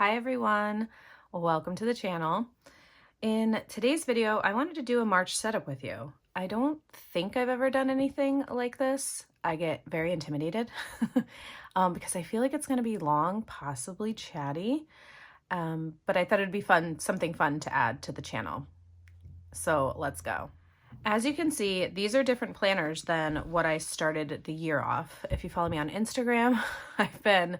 Hi everyone, welcome to the channel. In today's video, I wanted to do a March setup with you. I don't think I've ever done anything like this. I get very intimidated because I feel like it's going to be long, possibly chatty, but I thought it'd be fun, something fun to add to the channel. So let's go. As you can see, these are different planners than what I started the year off. If you follow me on Instagram, I've been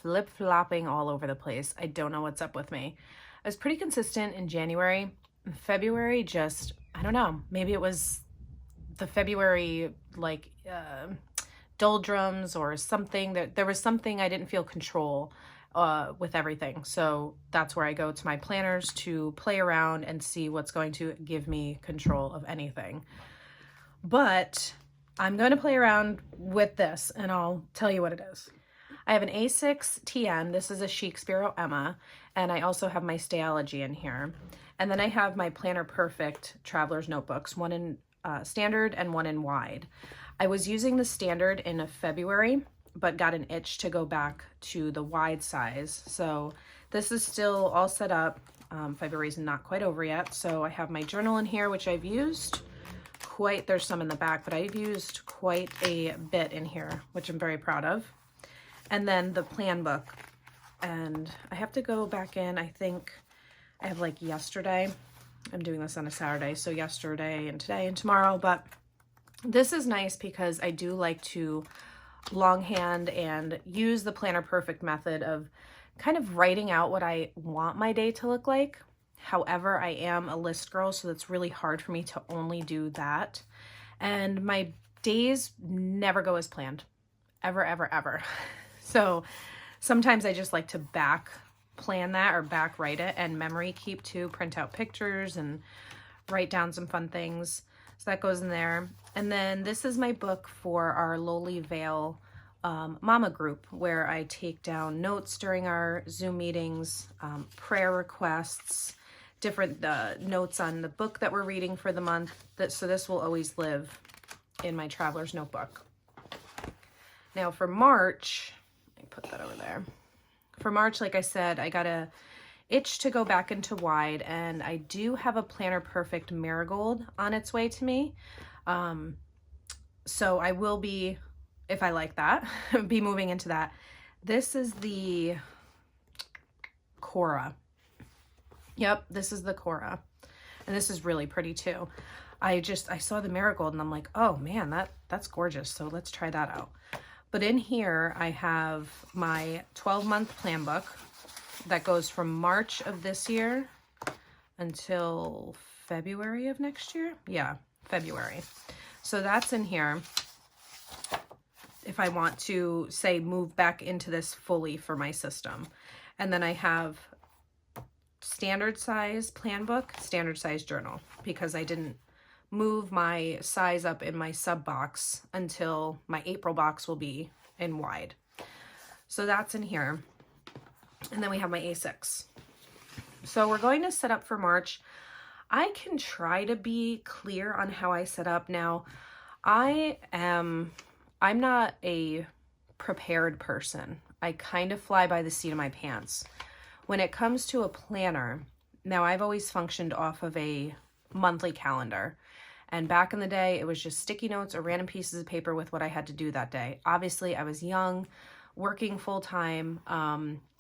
flip-flopping all over the place. I don't know what's up with me. I was pretty consistent in January. February, just, I don't know, maybe it was the February doldrums or something, that there was something I didn't feel control with everything. So that's where I go to my planners to play around and see what's going to give me control of anything. But I'm going to play around with this and I'll tell you what it is. I have an A6Tn. This is a Chic Sparrow Emma, and I also have my Stayology in here. And then I have my Planner Perfect Traveler's Notebooks, one in standard and one in wide. I was using the standard in February, but got an itch to go back to the wide size. So this is still all set up. February's not quite over yet. So I have my journal in here, which I've used quite, there's some in the back, but I've used quite a bit in here, which I'm very proud of. And then the plan book, and I have to go back in. I think I have like yesterday. I'm doing this on a Saturday, so yesterday and today and tomorrow. But this is nice because I do like to longhand and use the Planner Perfect method of kind of writing out what I want my day to look like. However, I am a list girl, so it's really hard for me to only do that. And my days never go as planned, ever, ever, ever. So sometimes I just like to back plan that or back write it and memory keep too, print out pictures and write down some fun things. So that goes in there. And then this is my book for our Lowly Vale Mama group, where I take down notes during our Zoom meetings, prayer requests, different notes on the book that we're reading for the month. So this will always live in my traveler's notebook. Now for March, put that over there. For March, like I said, I got a itch to go back into wide, and I do have a Planner Perfect Marigold on its way to me. So I will be, if I like that, be moving into that. This is the Cora. Yep, this is the Cora. And this is really pretty too. I saw the Marigold and I'm like, oh man, that's gorgeous. So let's try that out. But in here, I have my 12-month plan book that goes from March of this year until February of next year. Yeah, February. So that's in here if I want to, say, move back into this fully for my system. And then I have standard size plan book, standard size journal, because I didn't move my size up in my sub box until my April box will be in wide. So that's in here. And then we have my A6. So we're going to set up for March. I can try to be clear on how I set up. Now, I'm not a prepared person. I kind of fly by the seat of my pants. When it comes to a planner, now I've always functioned off of a monthly calendar. And back in the day, it was just sticky notes or random pieces of paper with what I had to do that day. Obviously, I was young, working full-time,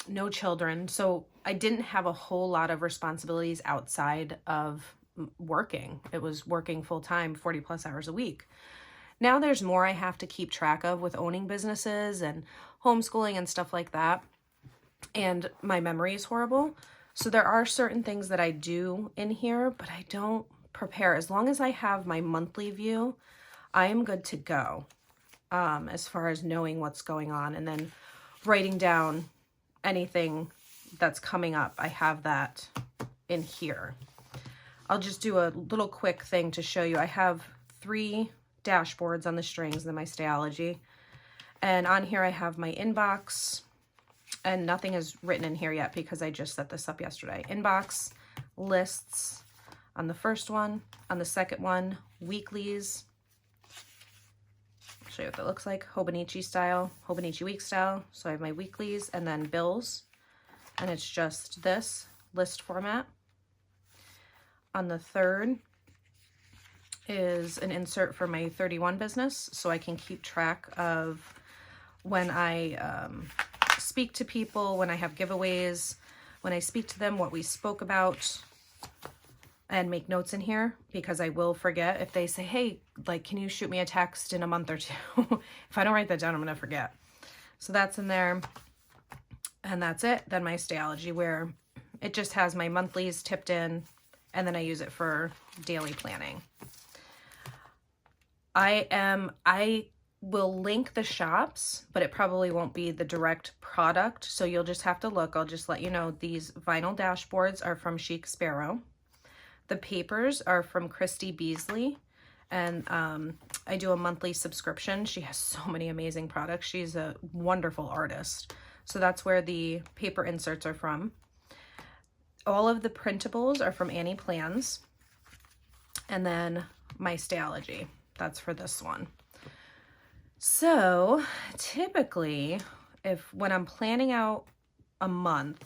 no children. So I didn't have a whole lot of responsibilities outside of working. It was working full-time, 40 plus hours a week. Now there's more I have to keep track of with owning businesses and homeschooling and stuff like that. And my memory is horrible. So there are certain things that I do in here, but I don't prepare. As long as I have my monthly view, I am good to go as far as knowing what's going on and then writing down anything that's coming up. I have that in here. I'll just do a little quick thing to show you. I have 3 dashboards on the strings in my Stayology, and on here I have my inbox, and nothing is written in here yet because I just set this up yesterday. Inbox, lists, on the first one, on the second one, weeklies. I'll show you what that looks like. Hobonichi style, Hobonichi week style. So I have my weeklies, and then bills. and it's just this list format. On the 3rd is an insert for my 31 business, so I can keep track of when I speak to people, when I have giveaways, when I speak to them, what we spoke about, and make notes in here, because I will forget if they say, hey, like, can you shoot me a text in a month or two? If I don't write that down, I'm gonna forget. So that's in there, and that's it. Then my Stayology, where it just has my monthlies tipped in, and then I use it for daily planning. I will link the shops, but it probably won't be the direct product, so you'll just have to look. I'll just let you know these vinyl dashboards are from Chic Sparrow. The papers are from Christy Beasley, and I do a monthly subscription. She has so many amazing products. She's a wonderful artist. So that's where the paper inserts are from. All of the printables are from Annie Plans. And then my Stayology, that's for this one. So typically, when I'm planning out a month,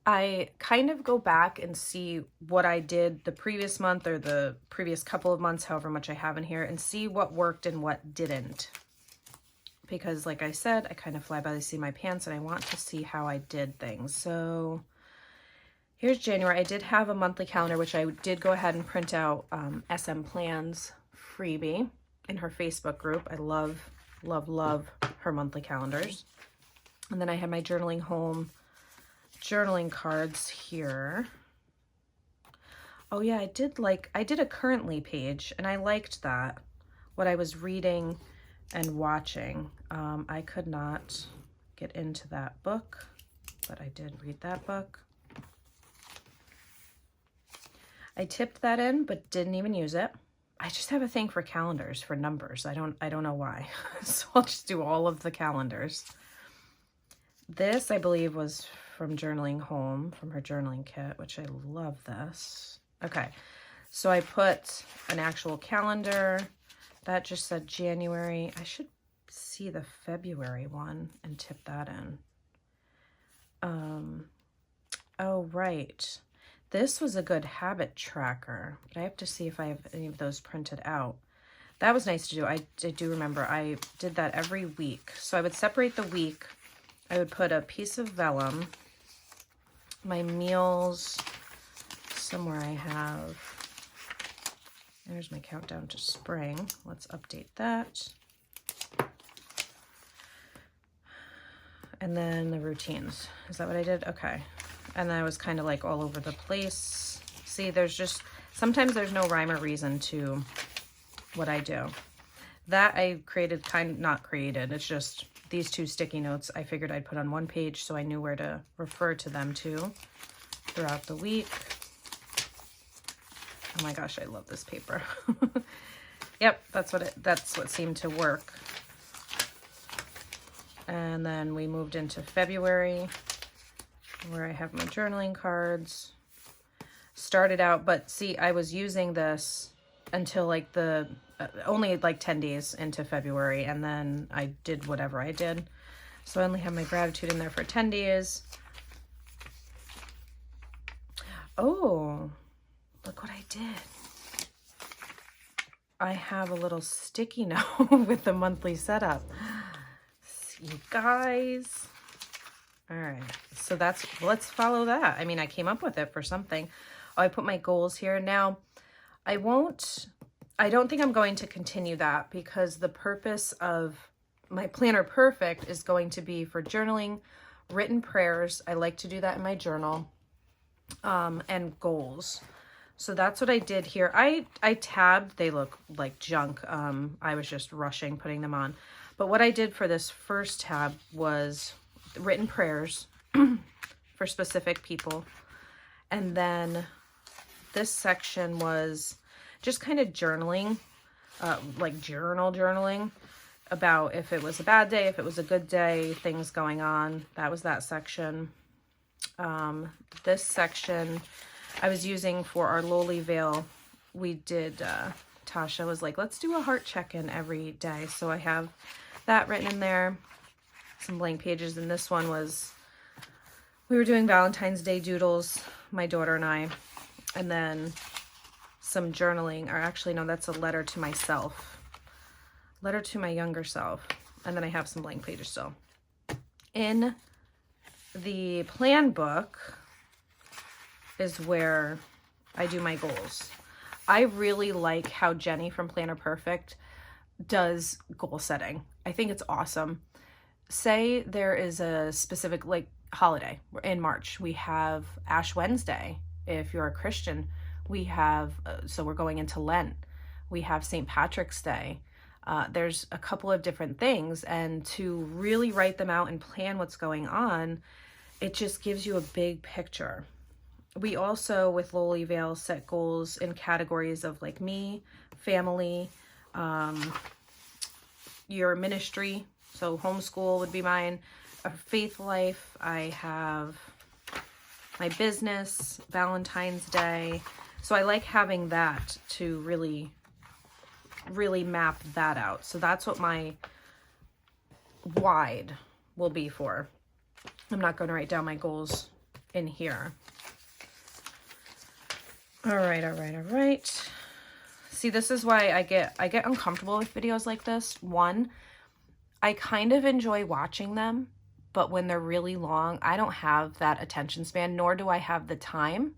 I kind of go back and see what I did the previous month or the previous couple of months, however much I have in here, and see what worked and what didn't. Because like I said, I kind of fly by the seat of my pants, and I want to see how I did things. So here's January. I did have a monthly calendar, which I did go ahead and print out SM Plans freebie in her Facebook group. I love, love, love her monthly calendars. And then I had my Journaling Home journaling cards here. Oh yeah, I did a currently page, and I liked that, what I was reading and watching. I could not get into that book, but I did read that book. I tipped that in, but didn't even use it. I just have a thing for calendars, for numbers. I don't know why. So I'll just do all of the calendars. This, I believe, was from Journaling Home, from her journaling kit, which I love this. Okay, so I put an actual calendar. That just said January. I should see the February one and tip that in. Oh, right. This was a good habit tracker, but I have to see if I have any of those printed out. That was nice to do. I do remember I did that every week. So I would separate the week. I would put a piece of vellum, my meals, somewhere I have, there's my countdown to spring. Let's update that. And then the routines. Is that what I did? Okay. And I was kind of like all over the place. See, sometimes there's no rhyme or reason to what I do. That I created, not created, it's just these 2 sticky notes I figured I'd put on one page so I knew where to refer to them to throughout the week. Oh my gosh, I love this paper. Yep, that's what seemed to work. And then we moved into February, where I have my journaling cards. Started out, but see, I was using this until like only like 10 days into February, and then I did whatever I did. So I only have my gratitude in there for 10 days. Oh, look what I did. I have a little sticky note with the monthly setup. See you guys. All right, so let's follow that. I mean, I came up with it for something. Oh, I put my goals here. Now, I don't think I'm going to continue that, because the purpose of my Planner Perfect is going to be for journaling, written prayers. I like to do that in my journal, and goals. So that's what I did here. I tabbed, they look like junk. I was just rushing putting them on. But what I did for this first tab was written prayers for specific people. And then this section was just kind of journaling, like journaling about if it was a bad day, if it was a good day, things going on. That was that section. This section I was using for our Lowly Veil. We did, Tasha was like, let's do a heart check-in every day. So I have that written in there, some blank pages. And this one was We were doing Valentine's Day doodles, my daughter and I, and then some journaling, or actually, no, that's a letter to myself. Letter to my younger self. And then I have some blank pages still. In the plan book is where I do my goals. I really like how Jenny from Planner Perfect does goal setting. I think it's awesome. Say there is a specific like holiday in March. We have Ash Wednesday. If you're a Christian, we have, so we're going into Lent. We have St. Patrick's Day. There's a couple of different things, and to really write them out and plan what's going on, it just gives you a big picture. We also, with Loli Vale, set goals in categories of like me, family, your ministry. So homeschool would be mine. A faith life. I have my business, Valentine's Day. So I like having that to really map that out. So that's what my wide will be for. I'm not going to write down my goals in here. All right. See, this is why I get uncomfortable with videos like this. One, I kind of enjoy watching them, but when they're really long, I don't have that attention span, nor do I have the time.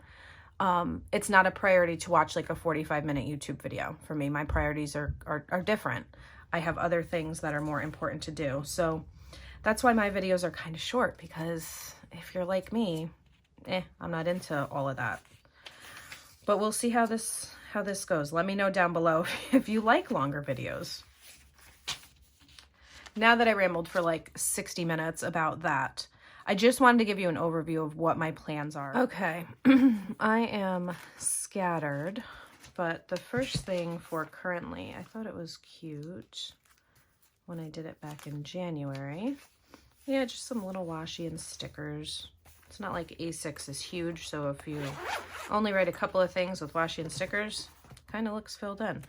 It's not a priority to watch like a 45-minute YouTube video. For me, my priorities are different. I have other things that are more important to do. So that's why my videos are kind of short, because if you're like me, I'm not into all of that. But we'll see how this goes. Let me know down below if you like longer videos. Now that I rambled for like 60 minutes about that, I just wanted to give you an overview of what my plans are. Okay, I am scattered, but the first thing for currently, I thought it was cute when I did it back in January. Yeah, just some little washi and stickers. It's not like A6 is huge, so if you only write a couple of things with washi and stickers, kind of looks filled in.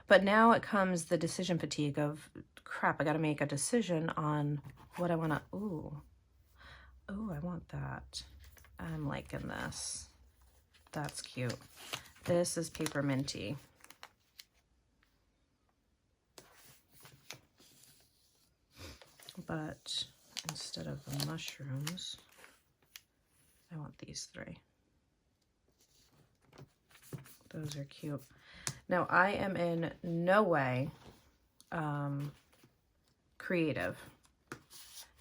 But now it comes the decision fatigue of, crap, I got to make a decision on what I want to, ooh, I want that. I'm liking this. That's cute. This is paper minty. But instead of the mushrooms, I want these three. Those are cute. Now, I am in no way creative.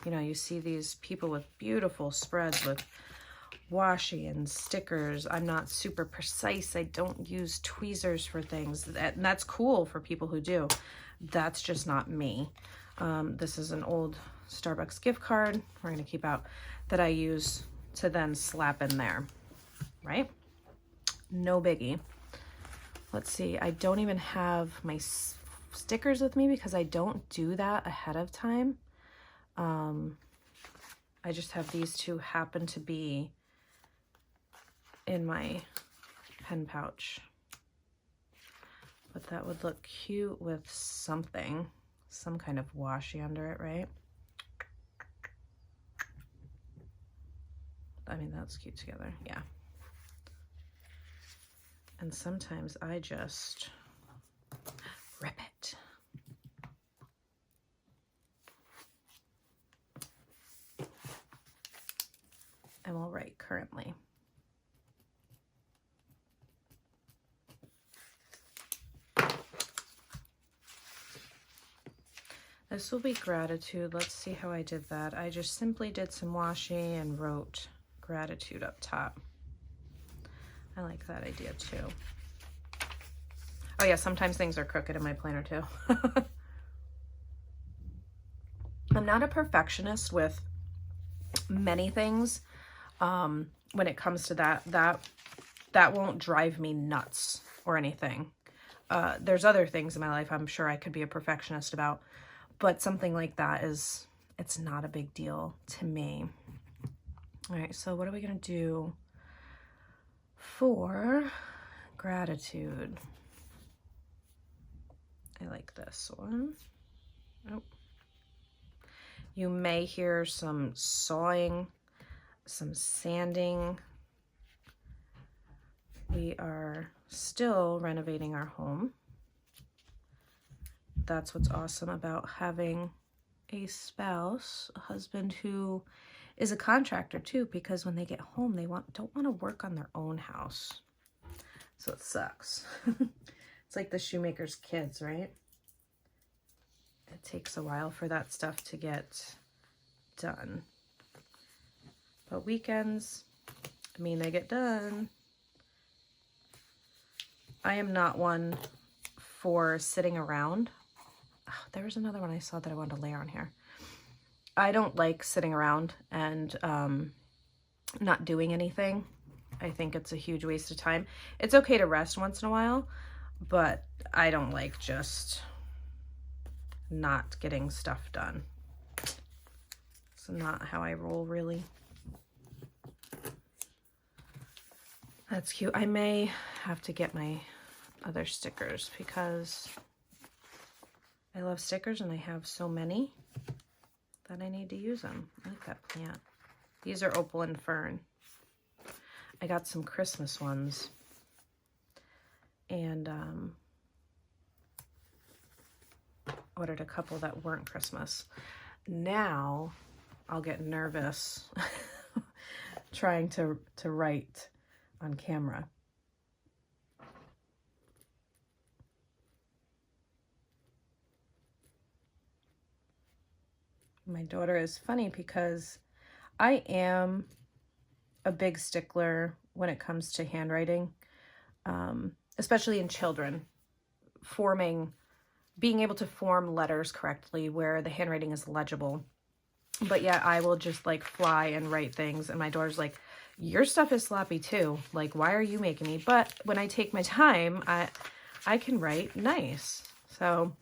You know, you see these people with beautiful spreads with washi and stickers. I'm not super precise. I don't use tweezers for things. And that's cool for people who do. That's just not me. This is an old Starbucks gift card we're going to keep out that I use to then slap in there, right? No biggie. Let's see. I don't even have my stickers with me because I don't do that ahead of time. I just have these two happen to be in my pen pouch. But that would look cute with something, some kind of washi under it, right? I mean, that's cute together, yeah. And sometimes I just rip it. And we'll write currently. This will be gratitude. Let's see how I did that. I just simply did some washi and wrote gratitude up top. I like that idea too. Oh yeah, sometimes things are crooked in my planner too. I'm not a perfectionist with many things. When it comes to that won't drive me nuts or anything. There's other things in my life I'm sure I could be a perfectionist about, but something like that it's not a big deal to me. All right, so what are we gonna do for gratitude? I like this one. Oh. You may hear some sawing. some sanding. We are still renovating our home. That's what's awesome about having a spouse, a husband who is a contractor too, because when they get home, they don't want to work on their own house. So it sucks. It's like the shoemaker's kids, right? It takes a while for that stuff to get done. But weekends, I mean, they get done. I am not one for sitting around. Oh, there was another one I saw that I wanted to layer on here. I don't like sitting around and not doing anything. I think it's a huge waste of time. It's okay to rest once in a while, but I don't like just not getting stuff done. It's not how I roll, really. That's cute. I may have to get my other stickers because I love stickers and I have so many that I need to use them. I like that plant. These are opal and fern. I got some Christmas ones and ordered a couple that weren't Christmas. Now I'll get nervous trying to write on camera. My daughter is funny because I am a big stickler when it comes to handwriting, especially in children, being able to form letters correctly where the handwriting is legible. But yeah, I will just like fly and write things. And my daughter's like, your stuff is sloppy too. Like, why are you making me? But when I take my time, I can write nice. So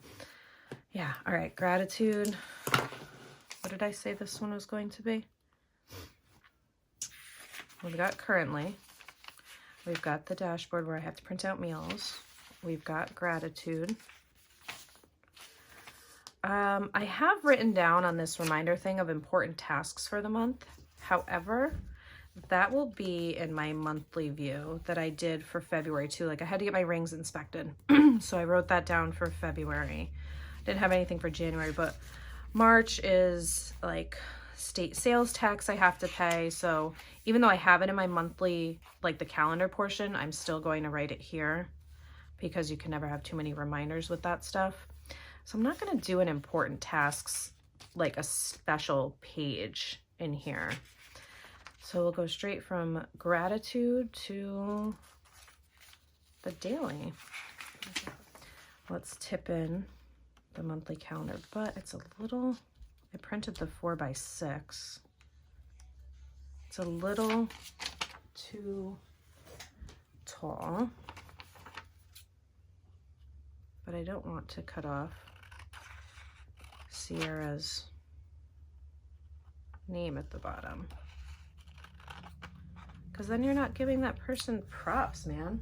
yeah. All right. Gratitude. What did I say this one was going to be? We've got currently. We've got the dashboard where I have to print out meals. We've got gratitude. I have written down on this reminder thing of important tasks for the month. However, that will be in my monthly view that I did for February too. Like I had to get my rings inspected. So I wrote that down for February. Didn't have anything for January, but March is like state sales tax I have to pay. So even though I have it in my monthly, like the calendar portion, I'm still going to write it here because you can never have too many reminders with that stuff. So I'm not going to do an important tasks, like a special page in here. So we'll go straight from gratitude to the daily. Let's tip in the monthly calendar, but it's a little, I printed the 4x6. It's a little too tall, but I don't want to cut off Sierra's name at the bottom, because then you're not giving that person props, man.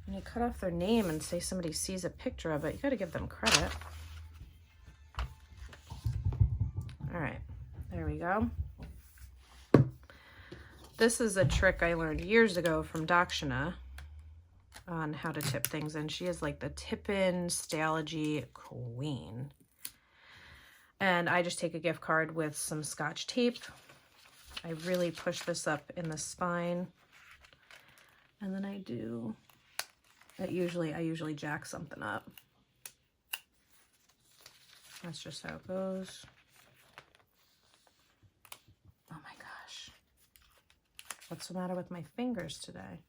When you cut off their name and say somebody sees a picture of it, you got to give them credit. All right, there we go. This is a trick I learned years ago from Dakshina on how to tip things, and she is like the tip-in Stalogy queen. And I just take a gift card with some Scotch tape. I really push this up in the spine, and then I usually jack something up. That's just how it goes. Oh my gosh. What's the matter with my fingers today?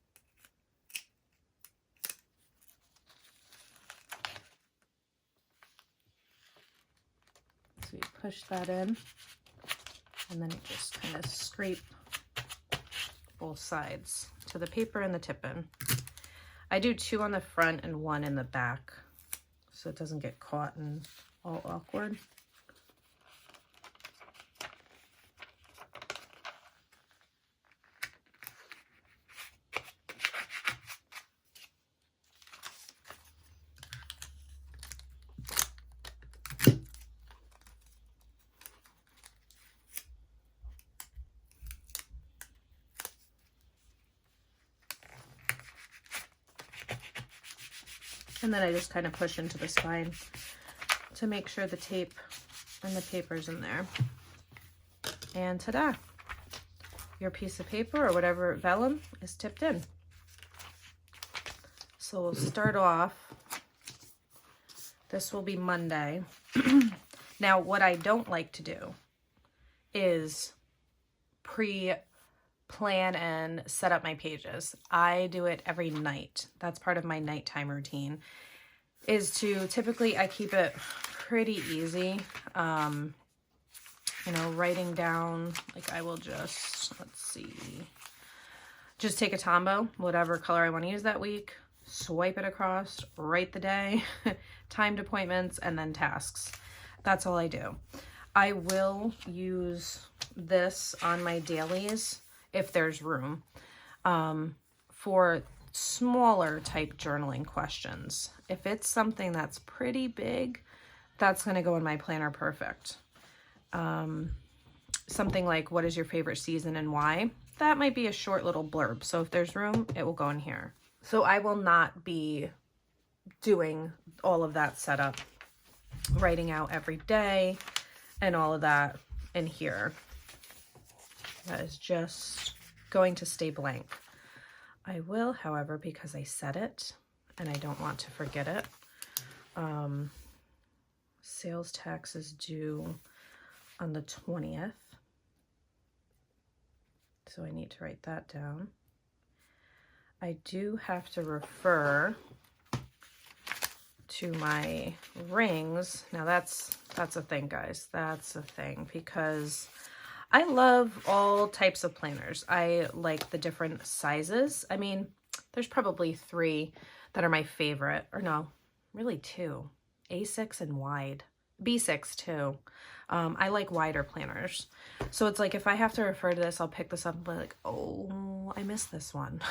So you push that in, and then you just kind of scrape both sides to the paper and the tip-in. I do 2 on the front and 1 in the back, so it doesn't get caught and all awkward. And then I just kind of push into the spine to make sure the tape and the paper's in there. And ta-da! Your piece of paper or whatever vellum is tipped in. So we'll start off. This will be Monday. Now, what I don't like to do is pre-plan and set up my pages. I do it every night. That's part of my nighttime routine, is to typically, I keep it pretty easy. You know, writing down, like I will just, let's see, just take a Tombow, whatever color I want to use that week, swipe it across, write the day, timed appointments, and then tasks. That's all I do. I will use this on my dailies if there's room for smaller type journaling questions. If it's something that's pretty big, that's going to go in my planner perfect. Something like, what is your favorite season and why? That might be a short little blurb. So if there's room, it will go in here. So I will not be doing all of that setup, writing out every day and all of that in here. That is just going to stay blank. I will, however, because I said it and I don't want to forget it, sales tax is due on the 20th. So I need to write that down. I do have to refer to my rings. Now that's a thing, guys. That's a thing, because I love all types of planners. I like the different sizes. I mean, there's probably 3 that are my favorite, or no, really 2. A6 and wide. B6 too. I like wider planners. So it's like, if I have to refer to this, I'll pick this up and be like, oh, I missed this one.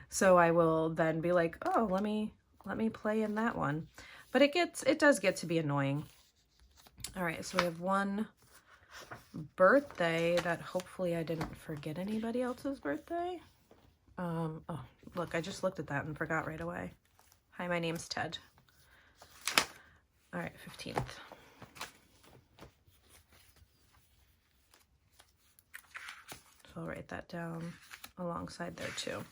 So I will then be like, oh, let me play in that one. But it does get to be annoying. All right, so we have one birthday that hopefully I didn't forget anybody else's birthday. Oh, look, I just looked at that and forgot right away. Hi, my name's Ted. All right, 15th. So I'll write that down alongside there too.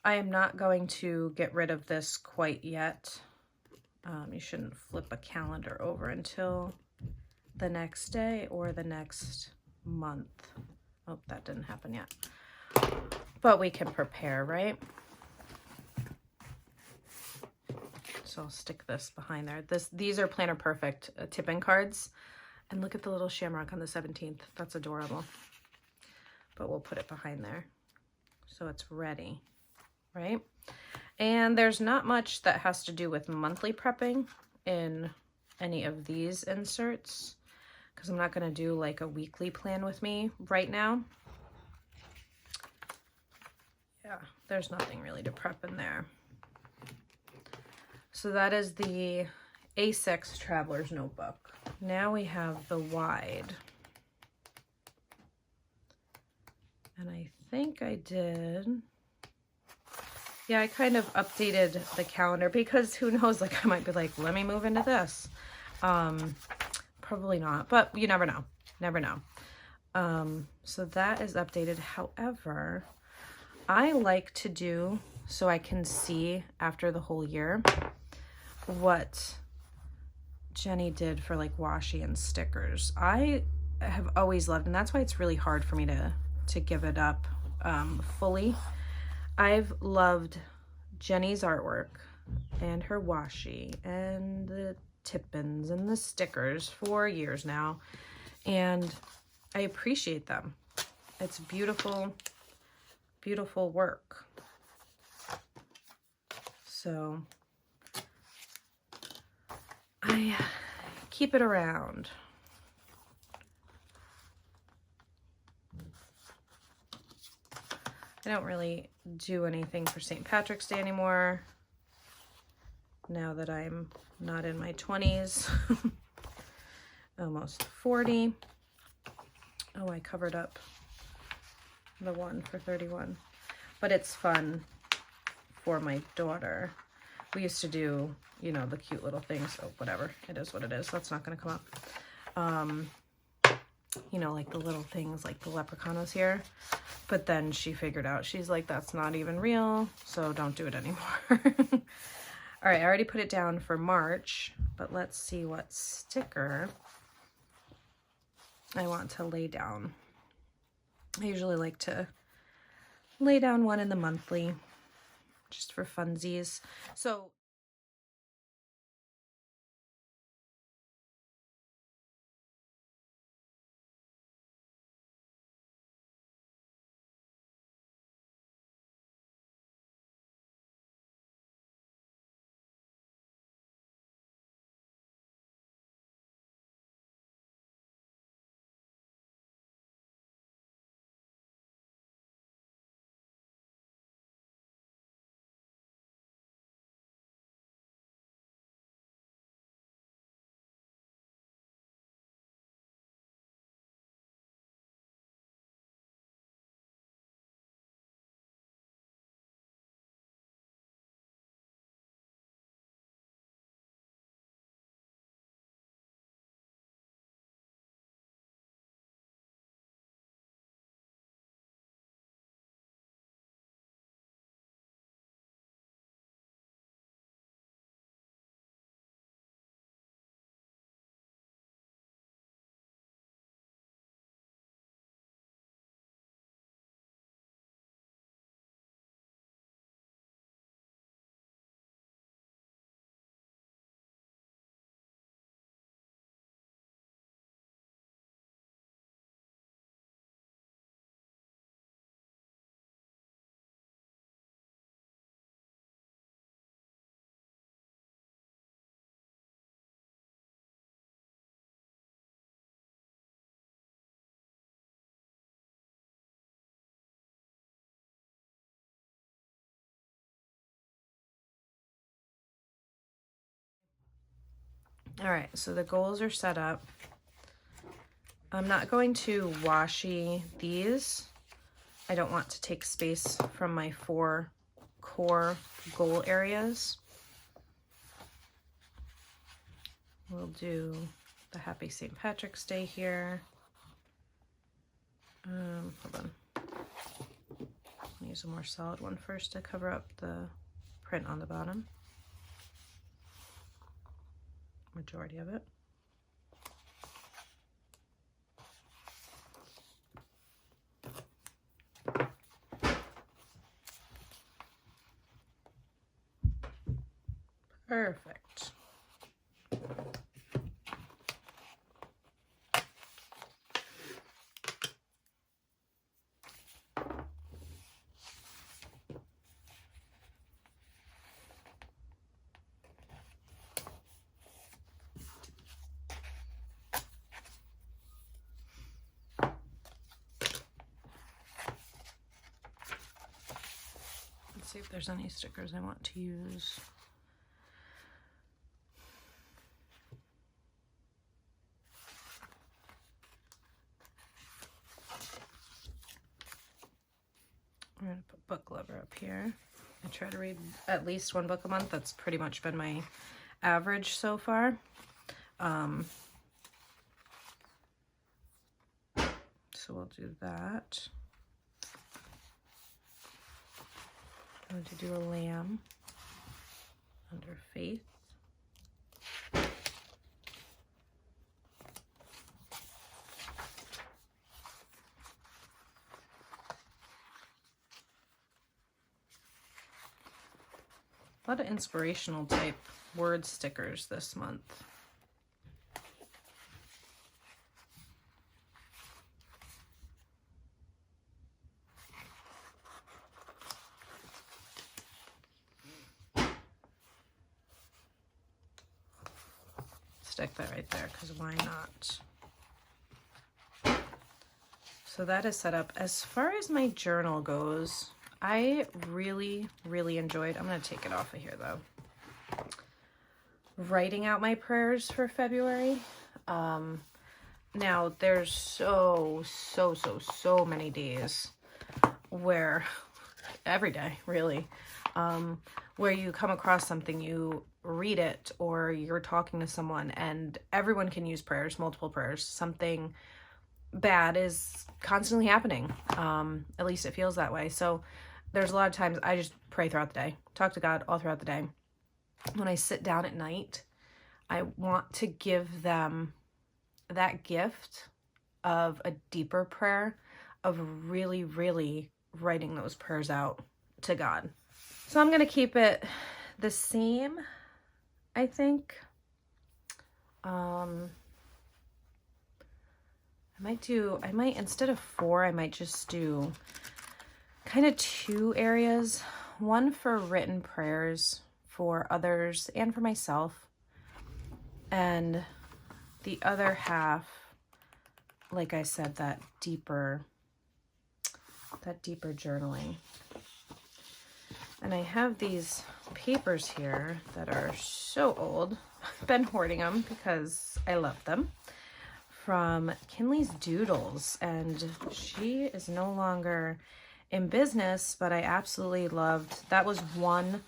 I am not going to get rid of this quite yet. You shouldn't flip a calendar over until the next day or the next month. Oh, that didn't happen yet. But we can prepare, right? So I'll stick this behind there. These are Planner Perfect tip-in cards. And look at the little shamrock on the 17th. That's adorable. But we'll put it behind there so it's ready, right? And there's not much that has to do with monthly prepping in any of these inserts, because I'm not going to do like a weekly plan with me right now. Yeah, there's nothing really to prep in there. So that is the A6 Traveler's Notebook. Now we have the wide. And I think I did... Yeah, I kind of updated the calendar because who knows, like I might be like, let me move into this. Probably not, but you never know. Never know. So that is updated. However, I like to do, so I can see after the whole year, what Jenny did for like washi and stickers. I have always loved, and that's why it's really hard for me to give it up fully. I've loved Jenny's artwork and her washi and the tip-ins and the stickers for years now, and I appreciate them. It's beautiful, beautiful work. So I keep it around. I don't really do anything for St. Patrick's Day anymore. now that I'm not in my 20s, almost 40. Oh, I covered up the one for 31, but it's fun for my daughter. We used to do, you know, the cute little things. Oh, whatever, it is what it is. That's not going to come up. You know, like the little things, like the leprechaun was here, but then she figured out, she's like, that's not even real, so don't do it anymore. All right, I already put it down for March, but let's see what sticker I want to lay down. I usually like to lay down one in the monthly, just for funsies. So all right, so the goals are set up. I'm not going to washi these. I don't want to take space from my 4 core goal areas. We'll do the Happy St. Patrick's Day here. Hold on. I'll use a more solid one first to cover up the print on the bottom. Majority of it. Perfect. Let's see if there's any stickers I want to use. I'm going to put book lover up here. I try to read at least 1 book a month. That's pretty much been my average so far. So we'll do that. I'm going to do a lamb under faith. A lot of inspirational type word stickers this month. Stick that right there, because why not? So that is set up. As far as my journal goes, I really enjoyed, I'm going to take it off of here though. writing out my prayers for February. Now there's so many days where, every day really, where you come across something, you read it, or you're talking to someone, and everyone can use prayers, multiple prayers. Something bad is constantly happening. At least it feels that way. So there's a lot of times I just pray throughout the day, talk to God all throughout the day. When I sit down at night, I want to give them that gift of a deeper prayer, of really writing those prayers out to God. So I'm going to keep it the same, I think. I might, instead of 4, I might just do kind of 2 areas. One for written prayers for others and for myself. And the other half, like I said, that deeper journaling. And I have these papers here that are so old. I've been hoarding them because I love them. From Kinley's Doodles, and she is no longer in business, but I absolutely loved, that was one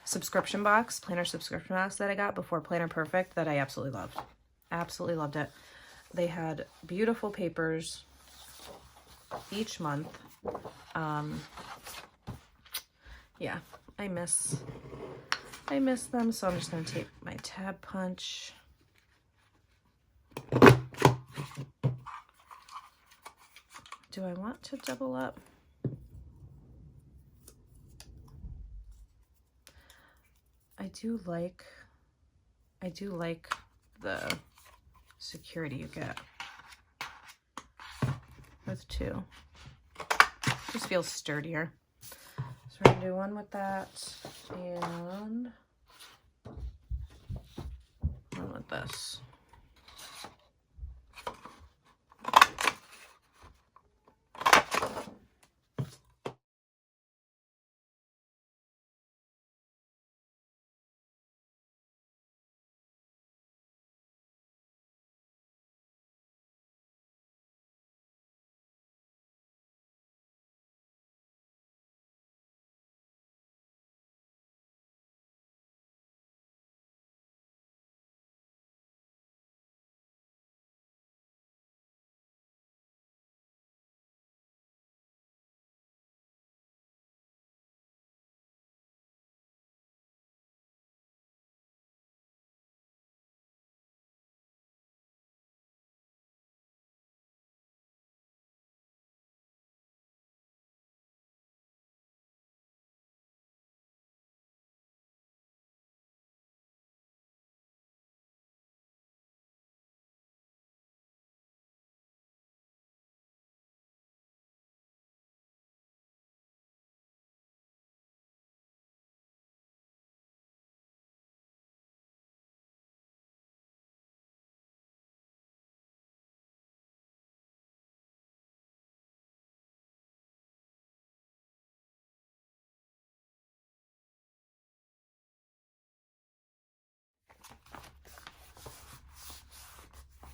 subscription box, planner subscription box that I got before Planner Perfect that I absolutely loved. Absolutely loved it. They had beautiful papers each month. Yeah, I miss them, so I'm just going to take my tab punch. Do I want to double up? I do like the security you get with 2. Just feels sturdier. So we're gonna do one with that and one with this.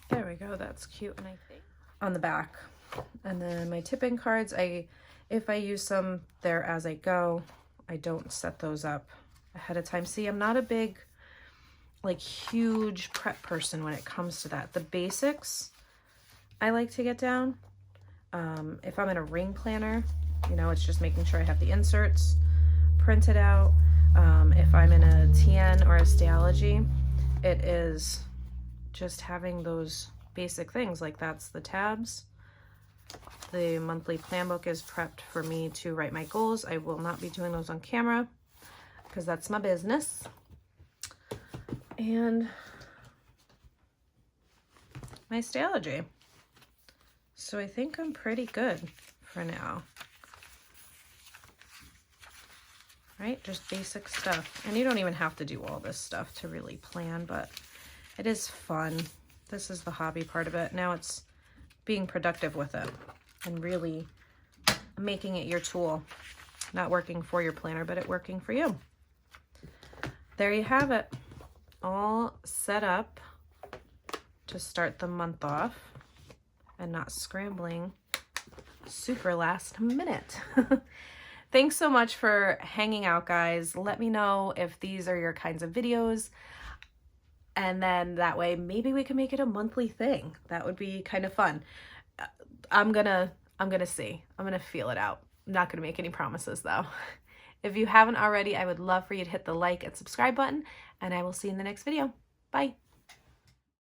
There we go, that's cute. And I think on the back. And then my tip-in cards, if I use them, they're as I go. I don't set those up ahead of time. See, I'm not a big, like, huge prep person when it comes to that. The basics I like to get down. If I'm in a ring planner, you know, it's just making sure I have the inserts printed out. If I'm in a TN or a Stayology, it is just having those basic things, like that's the tabs. The monthly plan book is prepped for me to write my goals. I will not be doing those on camera because that's my business. And my Stayology. So I think I'm pretty good for now. Right? Just basic stuff. And you don't even have to do all this stuff to really plan, but it is fun. This is the hobby part of it. Now it's being productive with it and really making it your tool. Not working for your planner, but it working for you. There you have it. all set up to start the month off and not scrambling super last minute. Thanks so much for hanging out, guys. Let me know if these are your kinds of videos, and then that way maybe we can make it a monthly thing. That would be kind of fun. I'm gonna see. I'm gonna feel it out. I'm not gonna make any promises though. If you haven't already, I would love for you to hit the like and subscribe button, and I will see you in the next video. Bye.